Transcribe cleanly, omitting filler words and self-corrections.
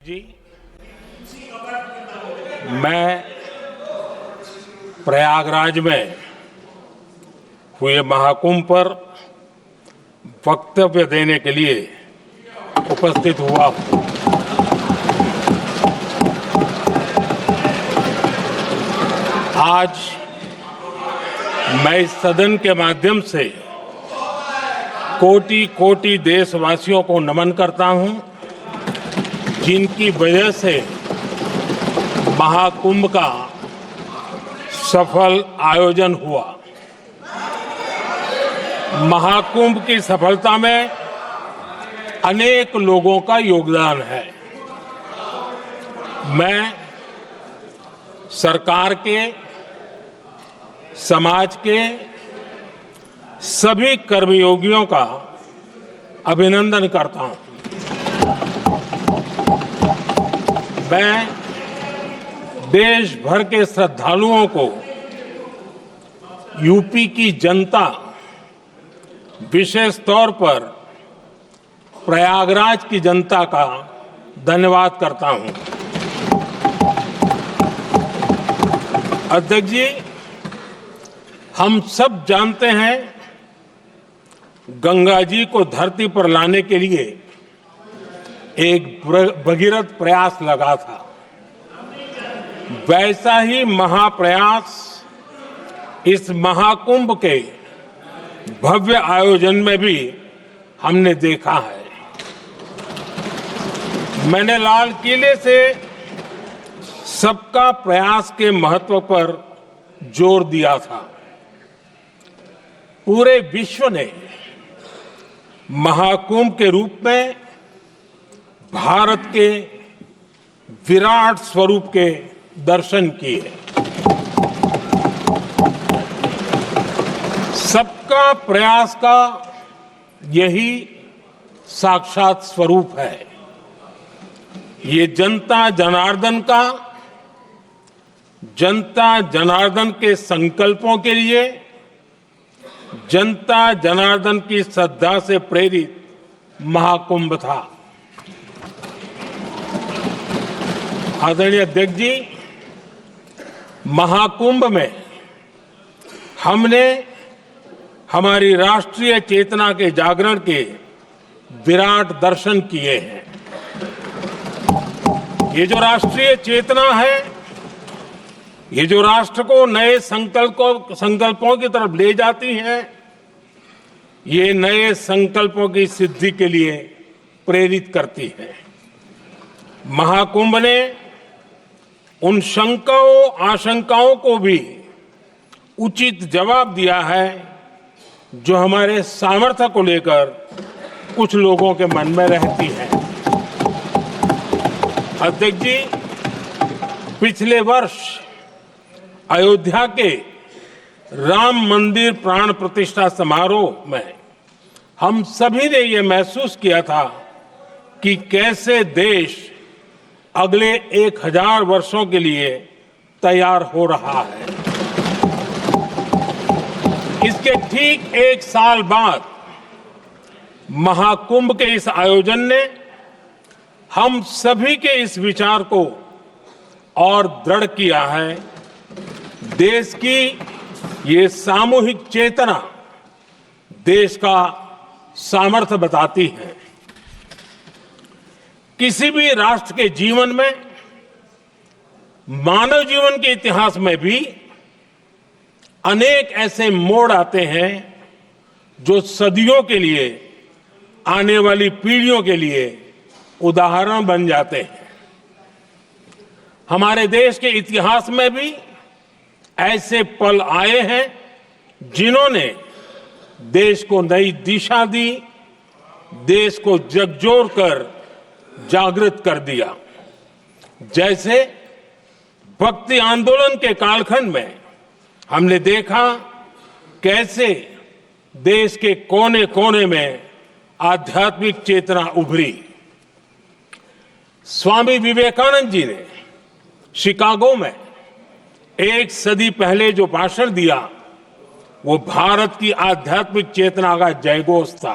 जी, मैं प्रयागराज में हुए महाकुंभ पर वक्तव्य देने के लिए उपस्थित हुआ हूं। आज मैं इस सदन के माध्यम से कोटि कोटि देशवासियों को नमन करता हूं, जिनकी वजह से महाकुंभ का सफल आयोजन हुआ। महाकुंभ की सफलता में अनेक लोगों का योगदान है। मैं सरकार के, समाज के सभी कर्मयोगियों का अभिनंदन करता हूं। मैं देश भर के श्रद्धालुओं को, यूपी की जनता, विशेष तौर पर प्रयागराज की जनता का धन्यवाद करता हूं। अध्यक्ष जी, हम सब जानते हैं गंगा जी को धरती पर लाने के लिए एक भगीरथ प्रयास लगा था। वैसा ही महाप्रयास इस महाकुंभ के भव्य आयोजन में भी हमने देखा है। मैंने लाल किले से सबका प्रयास के महत्व पर जोर दिया था। पूरे विश्व ने महाकुंभ के रूप में भारत के विराट स्वरूप के दर्शन किए। सबका प्रयास का यही साक्षात स्वरूप है। ये जनता जनार्दन के संकल्पों के लिए, जनता जनार्दन की श्रद्धा से प्रेरित महाकुंभ था। आदरणीय अध्यक्ष जी, महाकुंभ में हमने हमारी राष्ट्रीय चेतना के जागरण के विराट दर्शन किए हैं। ये जो राष्ट्रीय चेतना है, ये जो राष्ट्र को नए संकल्पों की तरफ ले जाती है, ये नए संकल्पों की सिद्धि के लिए प्रेरित करती है। महाकुंभ ने उन शंकाओं आशंकाओं को भी उचित जवाब दिया है जो हमारे सामर्थ्य को लेकर कुछ लोगों के मन में रहती है। अध्यक्ष जी, पिछले वर्ष अयोध्या के राम मंदिर प्राण प्रतिष्ठा समारोह में हम सभी ने ये महसूस किया था कि कैसे देश अगले 1000 वर्षों के लिए तैयार हो रहा है। इसके ठीक 1 साल बाद महाकुंभ के इस आयोजन ने हम सभी के इस विचार को और दृढ़ किया है। देश की ये सामूहिक चेतना देश का सामर्थ्य बताती है। किसी भी राष्ट्र के जीवन में, मानव जीवन के इतिहास में भी अनेक ऐसे मोड़ आते हैं जो सदियों के लिए, आने वाली पीढ़ियों के लिए उदाहरण बन जाते हैं। हमारे देश के इतिहास में भी ऐसे पल आए हैं जिन्होंने देश को नई दिशा दी, देश को झकझोर कर जागृत कर दिया। जैसे भक्ति आंदोलन के कालखंड में हमने देखा कैसे देश के कोने कोने में आध्यात्मिक चेतना उभरी। स्वामी विवेकानंद जी ने शिकागो में 1 सदी पहले जो भाषण दिया, वो भारत की आध्यात्मिक चेतना का जयघोष था।